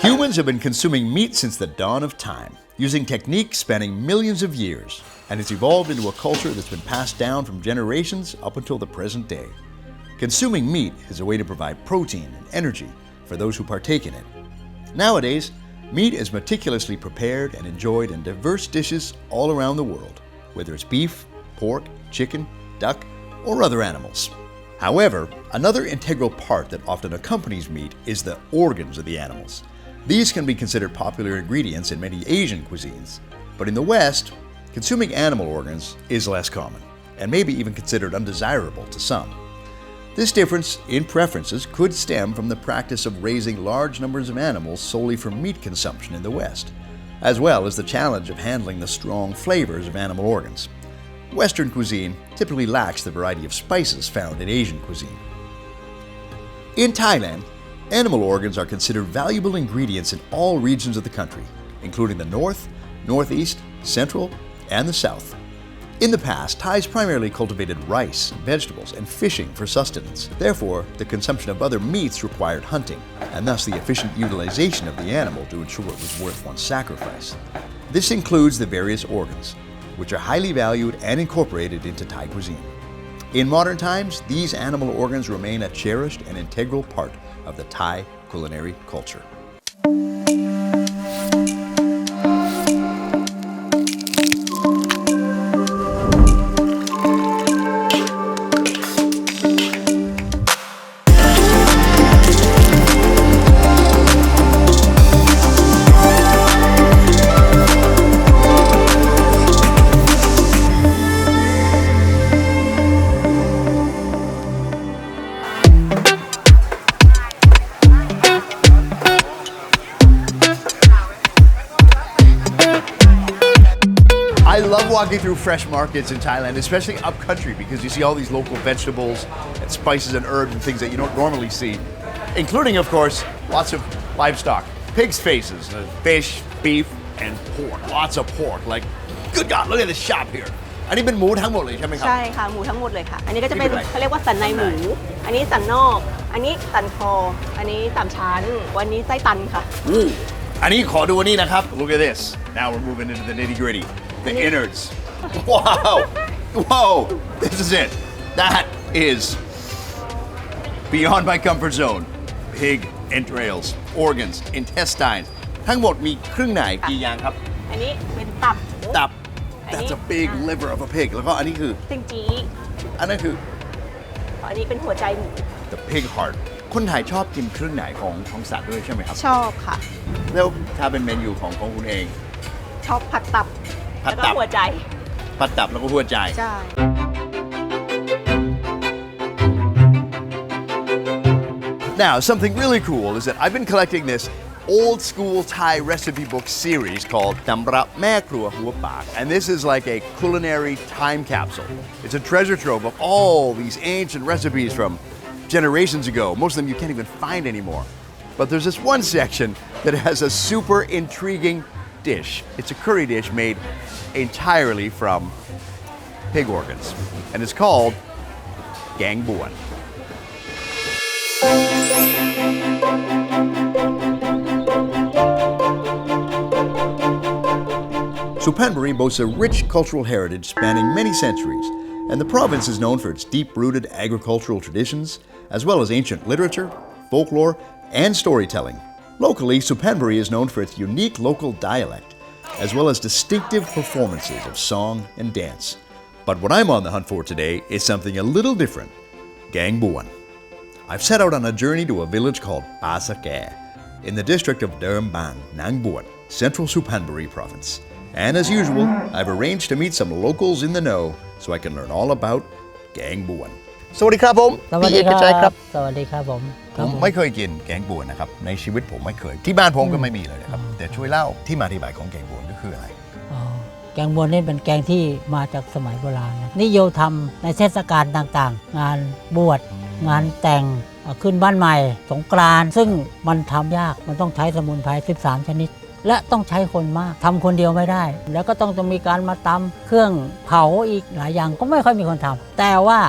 Humans have been consuming meat since the dawn of time, using techniques spanning millions of years, and it's evolved into a culture that's been passed down from generations up until the present day. Consuming meat is a way to provide protein and energy for those who partake in it. Nowadays, meat is meticulously prepared and enjoyed in diverse dishes all around the world, whether it's beef, pork, chicken, duck, or other animals. However, another integral part that often accompanies meat is the organs of the animals. These can be considered popular ingredients in many Asian cuisines, but in the West, consuming animal organs is less common, and maybe even considered undesirable to some. This difference in preferences could stem from the practice of raising large numbers of animals solely for meat consumption in the West, as well as the challenge of handling the strong flavors of animal organs. Western cuisine typically lacks the variety of spices found in Asian cuisine. In Thailand, animal organs are considered valuable ingredients in all regions of the country, including the North, Northeast, Central, and the South. In the past, Thais primarily cultivated rice, vegetables, and fishing for sustenance. Therefore, the consumption of other meats required hunting, and thus the efficient utilization of the animal to ensure it was worth one's sacrifice. This includes the various organs, which are highly valued and incorporated into Thai cuisine. In modern times, these animal organs remain a cherished and integral part of the Thai culinary culture. I love walking through fresh markets in Thailand, especially up country, because you see all these local vegetables and spices and herbs and things that you don't normally see, including, of course, lots of livestock. Pig's faces, fish, beef, and pork. Lots of pork. Like, good God, look at this shop here. อันนี้เป็นหมูทั้งหมดเลยใช่ไหมครับ ใช่ค่ะหมูทั้งหมดเลยค่ะอันนี้ก็จะเป็นเขาเรียกว่าสันในหมูอันนี้สันนอกอันนี้สันคออันนี้สามชั้นวันนี้ไส้ตันค่ะ อันนี้ขอดูอันนี้นะครับ Look at this. Now we're moving into the nitty gritty. The innards. Wow. Whoa. This is it. That is beyond my comfort zone. Pig entrails, organs, intestines. ทั้งหมดมีเครื่องในกี่อย่างครับ อันนี้เป็นตับ ตับ That's a big liver of a pig. แล้วก็อันนี้คือ ซิงจี อันนั้นคือ อันนี้เป็นหัวใจหมู the pig heart. คนไทยชอบกินเครื่องในของสัตว์ด้วยใช่ไหมครับ ชอบค่ะ แล้วถ้าเป็นเมนูของคุณเอง ชอบผัดตับ ผัด แล้ว ตั ก็ บ หัวใจ ผัดตับแล้วก็หัวใจ ใช่ Now, something really cool is that I've been collecting this old school Thai recipe book series called Tamra Mae Krua Hua Pak, and this is like a culinary time capsule. It's a treasure trove of all these ancient recipes from generations ago. Most of them you can't even find anymore. But there's this one section that has a super intriguing dish. It's a curry dish made entirely from pig organs, and it's called Gang Buon. Suphanburi boasts a rich cultural heritage spanning many centuries, and the province is known for its deep-rooted agricultural traditions, as well as ancient literature, folklore, and storytelling. Locally, Suphanburi is known for its unique local dialect, as well as distinctive performances of song and dance. But what I'm on the hunt for today is something a little different, Gang Buon. I've set out on a journey to a village called Pasake, in the district of Dermbang, Nang Buon, central Suphanburi province. And as usual, I've arranged to meet some locals in the know so I can learn all about Gang Buon. สวัสดีครับผม สวัสดีค พี่เอกชัยค รั รั บบ สวัสดีครับผม ผมไม่เคยกินแกงบวนนะครับในชีวิตผมไม่เคยที่บ้านผมก็ไม่มีเลยนะครับแต่ช่วยเล่าที่มาที่ไปของแกงบวนก็คืออะไร อ๋อแกงบวนนี่เป็นแกงที่มาจากสมัยโบราณนะนิยมทำในเทศกาลต่างๆ งานบวชงานแต่งขึ้นบ้านใหม่สงกรานต์ซึ่งมันทำยากมันต้องใช้สมุนไพร13 ชนิด และต้องใช้คนมากทำคนเดียวไม่ได้ แล้วก็ต้องจะมีการมาตำเครื่องเผาอีกหลายอย่างก็ไม่ค่อยมีคนทำแต่ว่า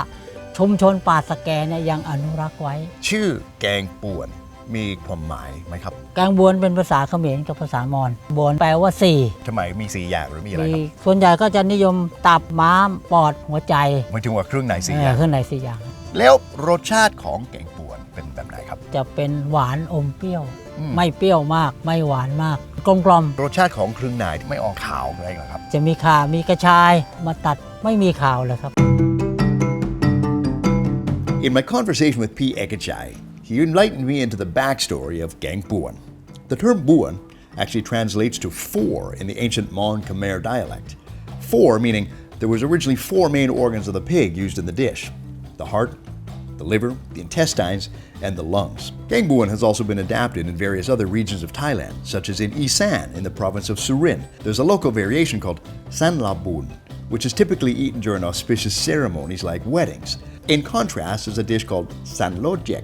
ชุมชนป่าสะแกเนี่ยยังอนุรักษ์ไว้ ชื่อแกงป่วน มีความหมายไหมครับ แกงบวนเป็นภาษาเขมรกับภาษามอญบวนแปลว่าสี่ ทำไมมี4อย่างหรือมีอะไร มี ครับ ส่วนใหญ่ก็จะนิยมตับม้ามปอดหัวใจ หมายถึงว่าเครื่องใน4อย่าง เครื่องในสี่อย่าง แล้วรสชาติของแกงป่วนเป็นแบบไหนครับ จะเป็นหวานอมเปรี้ยว อืม ไม่เปรี้ยวมากไม่หวานมาก กลมกล่อม รสชาติของเครื่องในที่ไม่ออกขาวอะไรเหรอครับ จะมีข่ามีกระชายมาตัดไม่มีข่าวเลยครับ In my conversation with P. Ekachai, he enlightened me into the backstory of Gang Buon. The term Buon actually translates to four in the ancient Mon Khmer dialect. Four meaning there was originally 4 main organs of the pig used in the dish: the heart, the liver, the intestines, and the lungs. Gang Buon has also been adapted in various other regions of Thailand, such as in Isan in the province of Surin. There's a local variation called San La Bun, which is typically eaten during auspicious ceremonies like weddings. In contrast is a dish called San Lojek,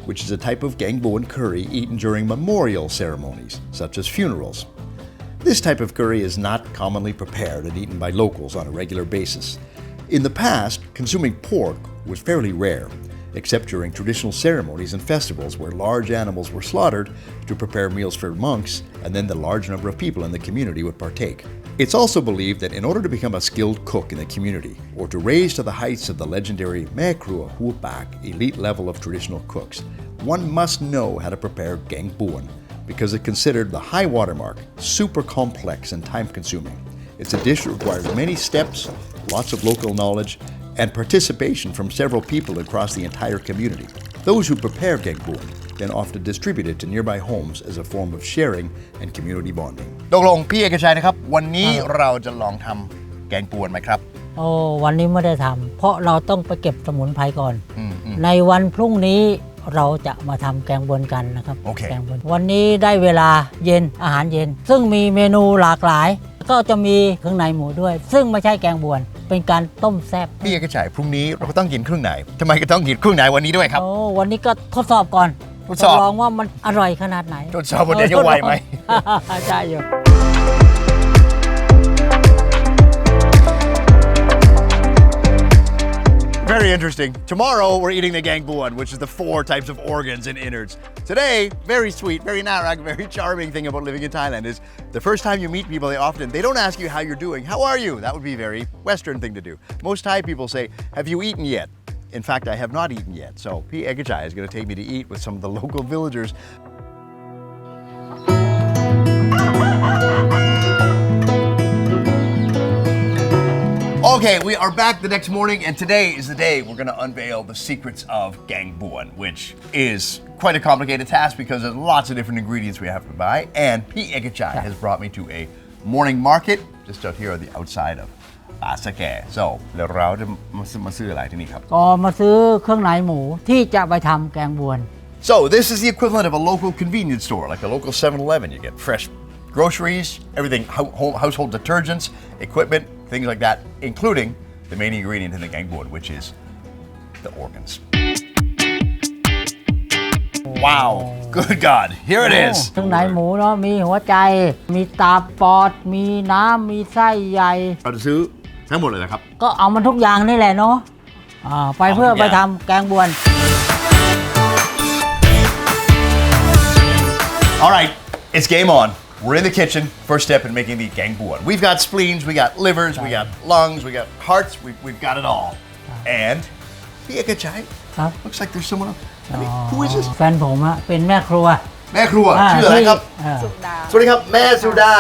which is a type of Gang Buon curry eaten during memorial ceremonies, such as funerals. This type of curry is not commonly prepared and eaten by locals on a regular basis. In the past, consuming pork was fairly rare, except during traditional ceremonies and festivals where large animals were slaughtered to prepare meals for monks, and then the large number of people in the community would partake. It's also believed that in order to become a skilled cook in the community, or to raise to the heights of the legendary Mekrua Hupak elite level of traditional cooks, one must know how to prepare Gang Buon, because it's considered the high watermark, super complex and time-consuming. It's a dish that requires many steps, lots of local knowledge, and participation from several people across the entire community. Those who prepare Gang Buon then often distribute it to nearby homes as a form of sharing and community bonding. ตกลงพี่เอกชัยนะครับ วันนี้เราจะลองทำแกงป่วนไหมครับ โอ้วันนี้ไม่ได้ทำเพราะเราต้องไปเก็บสมุนไพรก่อน ในวันพรุ่งนี้เราจะมาทำแกงบวนกันนะครับ โอเค แกงบวนวันนี้ได้เวลาเย็นอาหารเย็น ซึ่งมีเมนูหลากหลาย ก็จะมีเครื่องในหมูด้วย ซึ่งไม่ใช่แกงบวน เป็นการต้มแซ่บ พี่เอกชัยพรุ่งนี้เราก็ต้องกินเครื่องในทำไมก็ต้องกินเครื่องในวันนี้ด้วยครับ โอ้วันนี้ก็ทดสอบก่อน ทดสอบ ลองว่ามันอร่อยขนาดไหน ทดสอบว่าเดี๋ยวจะไหวไหม ใช่อยู่ Very interesting. Tomorrow we're eating the Gang Buon, which is the 4 types of organs and innards. Today, very sweet, very narak, very charming thing about living in Thailand is the first time you meet people, they don't ask you how you're doing. How are you? That would be a very Western thing to do. Most Thai people say, have you eaten yet? In fact, I have not eaten yet. So P. Ekachai is going to take me to eat with some of the local villagers. Okay, we are back the next morning, and today is the day we're going to unveil the secrets of Gang Buon, which is quite a complicated task because there's lots of different ingredients we have to buy. And P. Ekachai has brought me to a morning market just out here on the outside of Pasake. So, เดี๋ยวเราจะมาซื้ออะไรที่นี่ครับ ก็มาซื้อเครื่องในหมูที่จะไปทำแกงบวน So, this is the equivalent of a local convenience store, like a local 7-Eleven. You get fresh groceries, everything, household detergents, equipment, things like that, including the main ingredient in the Gang Buon, which is the organs. Wow, good God, here it is. เครื่องในหมูเนาะมีหัวใจ มีตับปอด มีน้ำมีไส้ใหญ่ เราจะซื้อทั้งหมดเลยนะครับ ก็เอามันทุกอย่างนี่แหละเนาะไปเพื่อไปทำแกงบวน All right, it's game on. We're in the kitchen. First step in making the Gang Buon. We've got spleens, we got livers, we got lungs, we got hearts, we've got it all. And P. Ekachai, ครับ looks like there's someone else. I mean, who is this? แฟนผมอะเป็นแม่ครัว แม่ครัวชื่ออะไรครับ สุดา สวัสดีครับแม่สุดา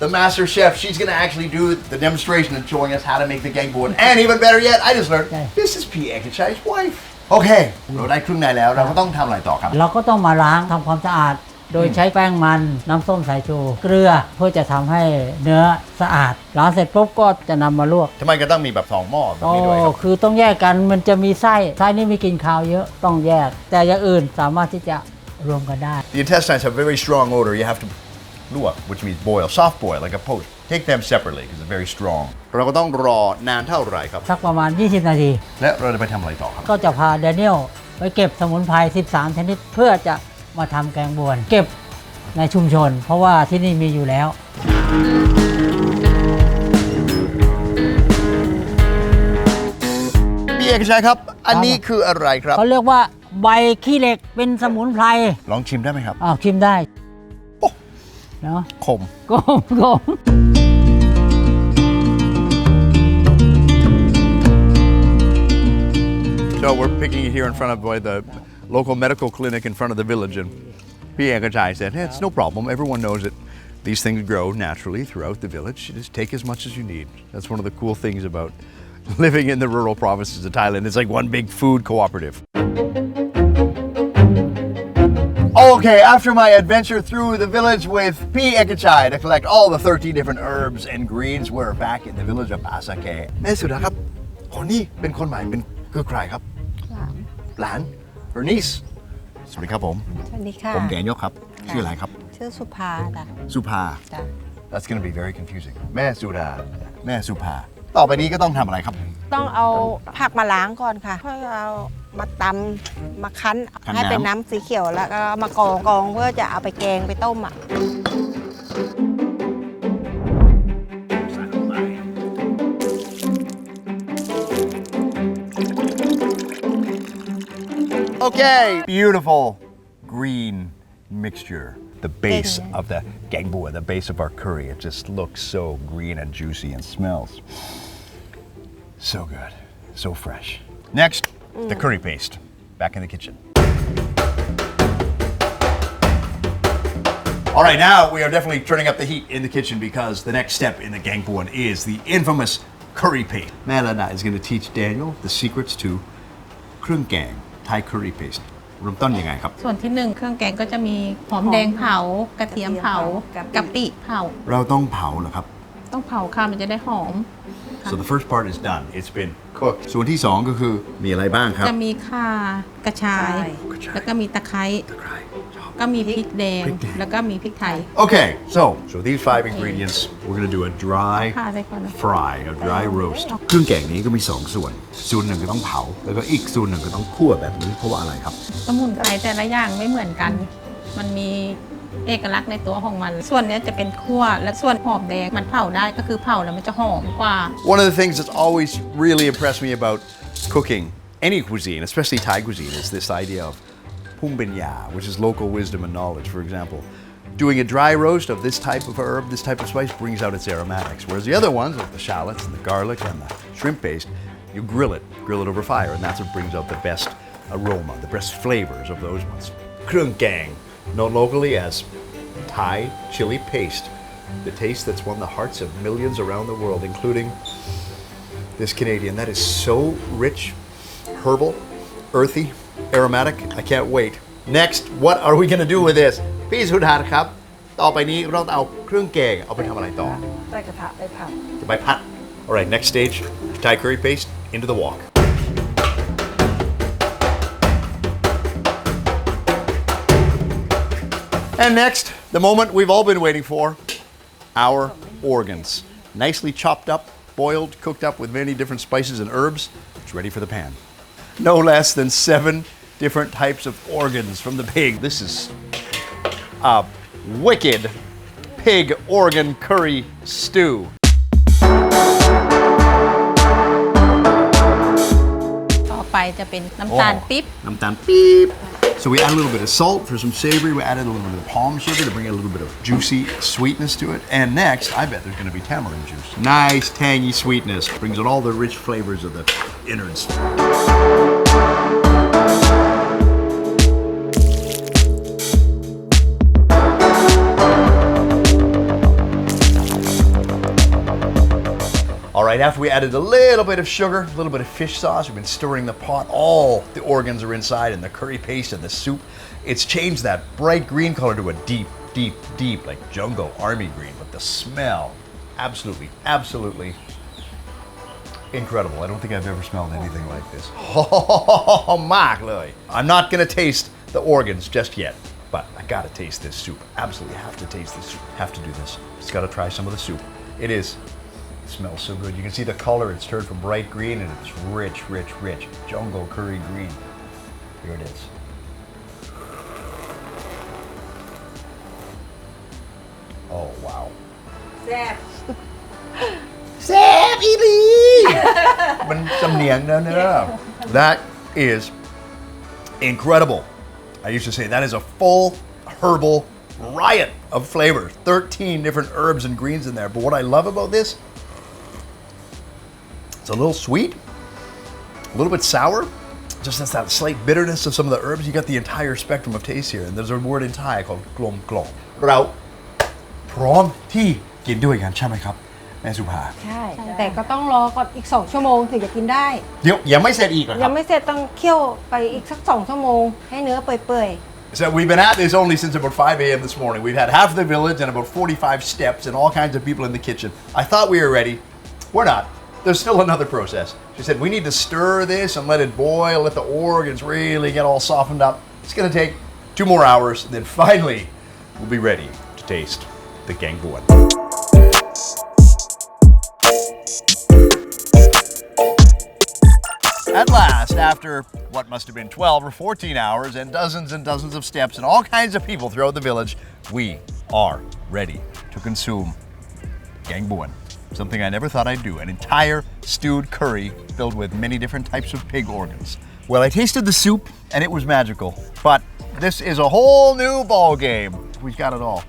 the master chef. She's going to actually do the demonstration and showing us how to make the Gang Buon. And even better yet, I just learned this is P. Ekachai's wife. Okay, เราได้ครึ่งในแล้วเราก็ต้องทำอะไรต่อครับ เราก็ต้องมาล้างทำความสะอาด โดยใช้แป้งมันน้ำส้มสายชู เกลือเพื่อจะทำให้เนื้อสะอาดล้างเสร็จปุ๊บก็จะนำมาลวก ทำไมก็ต้องมีแบบ2หม้อแบบนี้ด้วยครับ คือต้องแยกกันมันจะมีไส้นี่มีกลิ่นคาวเยอะต้องแยก แต่อย่างอื่นสามารถที่จะรวมกันได้ The intestines have very strong odor. You have to luak, which means boil, soft boil, like a poach. Take them separately because they're very strong. เราก็ต้องรอนานเท่าไหร่ครับ สักประมาณ 20 นาที และเราจะไปทำอะไรต่อครับ ก็จะพาแดเนียลไปเก็บสมุนไพร 13 ชนิด เพื่อจะมาทำแกงบวน เก็บในชุมชน เพราะว่าที่นี่มีอยู่แล้ว พี่เอกชัยครับ อันนี้คืออะไรครับ เขาเรียกว่า ใบขี้เหล็กเป็นสมุนไพร ลองชิมได้ไหมครับ อ้าวชิมได้ โอ้ เนาะ ขม โกงโกง So we're picking it here in front of the local medical clinic in front of the village, and P. Ekachai said, hey, it's no problem. Everyone knows that these things grow naturally throughout the village. You just take as much as you need. That's one of the cool things about living in the rural provinces of Thailand. It's like one big food cooperative. Okay, after my adventure through the village with P. Ekachai to collect all the 13 different herbs and greens, we're back in the village of Asake. แม่สุดาครับคนนี้เป็นคนใหม่เป็นคือใครครับหลาน her niece สวัสดีครับผม สวัสดีค่ะ ผมแกนยกครับชื่ออะไรครับ ชื่อสุภาจ้ะ สุภา จ้ะ That's going to be very confusing แม่สุดาแม่สุภาต่อไปนี้ก็ต้องทำอะไรครับ ต้องเอาผักมาล้างก่อนค่ะเพื่อเอามาตำมาคั้น คั้น ให้เป็น น้ำ น้ำสีเขียวแล้วก็เอามากองเพื่อจะเอาไปแกงไปต้มอ่ะ Okay, beautiful green mixture. The base of the gangbua, the base of our curry, it just looks so green and juicy and smells so good, so fresh. Next, the curry paste. Back in the kitchen. All right, now we are definitely turning up the heat in the kitchen because the next step in the gangbuan is the infamous curry paste. Melana is going to teach Daniel the secrets to krung gang, Thai curry paste. เริ่มต้นยังไงครับ ส่วนที่หนึ่งเครื่องแกงก็จะมีหอมแดงเผากระเทียมเผากะปิเผา เราต้องเผาเหรอครับ ต้องเผาค่ะมันจะได้หอม So the first part is done. It's been cooked. ส่วนที่สองก็คือมีอะไรบ้างครับ จะมีข่ากระชาย กระชาย แล้วก็มีตะไคร้ ตะไคร้ชอบ ก็มีพริกแดง พริกแดง แล้วก็มีพริกไทย Okay, so these 5 ingredients, we're going to do a dry ค่ะใส่ก่อนนะ fry, a dry roast. เครื่องแกงนี้ก็มี 2 ส่วน ส่วนหนึ่งก็ต้องเผา แล้วก็อีกส่วนหนึ่งก็ต้องคั่วแบบนี้เพราะว่าอะไรครับ สมุนไพรแต่ละอย่างไม่เหมือนกัน มันมีเอกลักษณ์ในตัวของมัน ส่วนเนี้ยจะเป็นคั่วและส่วนหอมแดงมันเผาได้ก็คือเผาแล้วมันจะหอมกว่า One of the things that's always really impressed me about cooking any cuisine, especially Thai cuisine, is this idea of pumbinya, which is local wisdom and knowledge. For example, doing a dry roast of this type of herb, this type of spice, brings out its aromatics. Whereas the other ones, like the shallots and the garlic and the shrimp paste, you grill it over fire, and that's what brings out the best aroma, the best flavors of those ones. Krung gang, known locally as Thai chili paste, the taste that's won the hearts of millions around the world, including this Canadian. That is so rich, herbal, earthy, aromatic. I can't wait. Next, what are we going to do with this? พี่สุดาครับ ต่อไปนี้เราเอาเครื่องแกงเอาไปทำอะไรต่อ ใส่กระทะไปผัด จะไปผัด All right, next stage, Thai curry paste into the wok. And next, the moment we've all been waiting for, our organs. Nicely chopped up, boiled, cooked up with many different spices and herbs. It's ready for the pan. No less than 7 different types of organs from the pig. This is a wicked pig organ curry stew. ต่อไปจะเป็นน้ำตาลปิ๊บ Namtan beep. So we add a little bit of salt for some savory. We added a little bit of palm sugar to bring a little bit of juicy sweetness to it. And next, I bet there's going to be tamarind juice. Nice tangy sweetness. Brings out all the rich flavors of the innards. All right, after we added a little bit of sugar, a little bit of fish sauce, we've been stirring the pot. All the organs are inside, and the curry paste and the soup. It's changed that bright green color to a deep, deep, deep, like jungle army green. But the smell, absolutely, absolutely incredible. I don't think I've ever smelled anything like this. Oh, Mark, I'm not gonna taste the organs just yet, but I gotta taste this soup. Absolutely have to taste this soup. Have to do this. Just gotta try some of the soup. It smells so good. You can see the color. It's turned from bright green and it's rich, rich, rich. Jungle curry green. Here it is. Oh, wow. แซ่บ Sam Ely! มันสำเนียงนะ That is incredible. I used to say that is a full herbal riot of flavors. 13 different herbs and greens in there. But what I love about this, it's a little sweet, a little bit sour, just has that slight bitterness of some of the herbs. You got the entire spectrum of taste here. And there's a word in Thai called glom glom. เราพร้อมที่กินด้วยกันใช่ไหมครับแม่สุภา ใช่ แต่ก็ต้องรอก่อนอีก 2 ชั่วโมงถึงจะกินได้ เดี๋ยวยังไม่เสร็จอีกเหรอค ยั รับ งไม่เสร็จต้องเคี่ยวไปอีกสัก 2 ชั่วโมง ให้เนื้อเปื่อย So we've been at this only since about 5 a.m. this morning. We've had half the village and about 45 steps and all kinds of people in the kitchen. I thought we were ready. We're not. There's still another process. She said we need to stir this and let it boil, let the organs really get all softened up. It's going to take 2 more hours, and then finally we'll be ready to taste the gang buon. At last, after what must have been 12 or 14 hours and dozens of steps and all kinds of people throughout the village, we are ready to consume gang buon. Something I never thought I'd do, an entire stewed curry filled with many different types of pig organs. Well, I tasted the soup and it was magical, but this is a whole new ball game. We've got it all.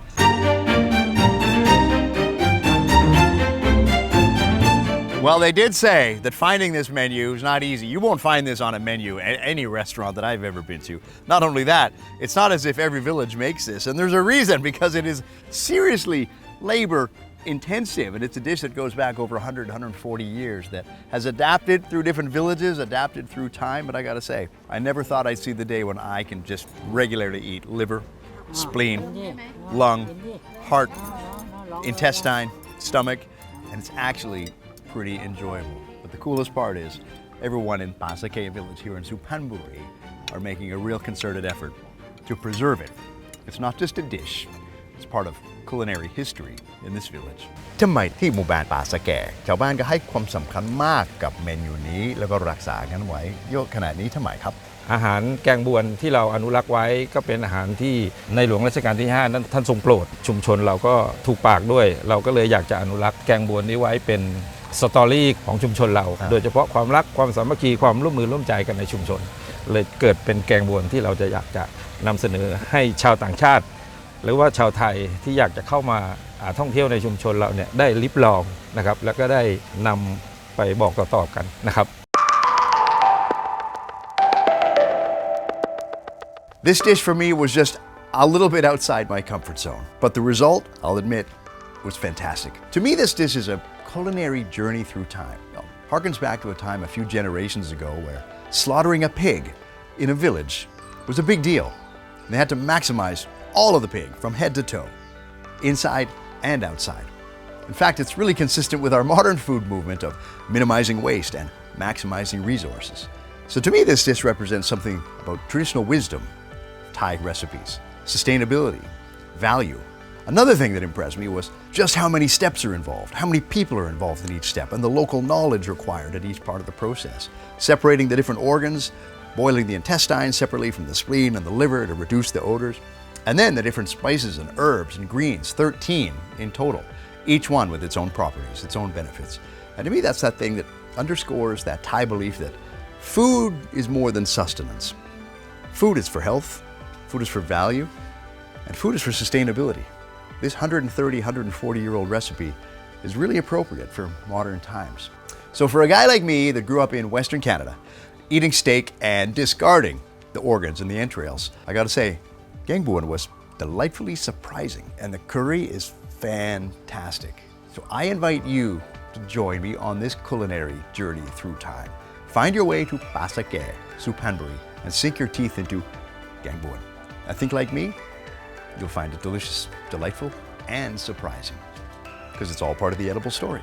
Well, they did say that finding this menu is not easy. You won't find this on a menu at any restaurant that I've ever been to. Not only that, it's not as if every village makes this, and there's a reason, because it is seriously labor intensive, and it's a dish that goes back over 100, 140 years that has adapted through different villages, adapted through time, but I gotta say, I never thought I'd see the day when I can just regularly eat liver, spleen, lung, heart, intestine, stomach, and it's actually pretty enjoyable. But the coolest part is everyone in Pasake village here in Suphanburi are making a real concerted effort to preserve it. It's not just a dish, it's part of culinary history in this village. ทำไมที่หมู่บ้านป่าสะแก่ชาวบ้านก็ให้ความสำคัญมากกับเมนูนี้แล้วก็รักษากันไว้เยอะขนาดนี้ทำไมครับ อาหารแกงบวนที่เราอนุรักษ์ไว้ก็เป็นอาหารที่ในหลวงรัชกาลที่ 5 นั้นท่านทรงโปรดชุมชนเราก็ถูกปากด้วยเราก็เลยอยากจะอนุรักษ์แกงบวนนี้ไว้เป็นสตอรี่ของชุมชนเราโดยเฉพาะความรักความสามัคคีความร่วมมือร่วมใจกันในชุมชนเลยเกิดเป็นแกงบวนที่เราจะอยากจะนำเสนอให้ชาวต่างชาติหรือว่าชาวไทยที่อยากจะเข้ามาท่องเที่ยวในชุมชนเราเนี่ยได้ลิ้มลองนะครับแล้วก็ได้นำไปบอกต่อๆกันนะครับ This dish for me was just a little bit outside my comfort zone, but the result, I'll admit, was fantastic. To me, this dish is a culinary journey through time. It harkens back to a time a few generations ago where slaughtering a pig in a village was a big deal. And they had to maximize all of the pig from head to toe, inside and outside. In fact, it's really consistent with our modern food movement of minimizing waste and maximizing resources. So to me, this dish represents something about traditional wisdom, Thai recipes, sustainability, value. Another thing that impressed me was just how many steps are involved, how many people are involved in each step, and the local knowledge required at each part of the process. Separating the different organs, boiling the intestines separately from the spleen and the liver to reduce the odors, and then the different spices and herbs and greens, 13 in total, each one with its own properties, its own benefits. And to me, that's that thing that underscores that Thai belief that food is more than sustenance. Food is for health, food is for value, and food is for sustainability. This 130, 140-year-old recipe is really appropriate for modern times. So for a guy like me that grew up in Western Canada, eating steak and discarding the organs and the entrails, I gotta say, gang buon was delightfully surprising, and the curry is fantastic. So I invite you to join me on this culinary journey through time. Find your way to Pasake, Suphanburi, and sink your teeth into gang buon. I think, like me, you'll find it delicious, delightful, and surprising, because it's all part of the edible story.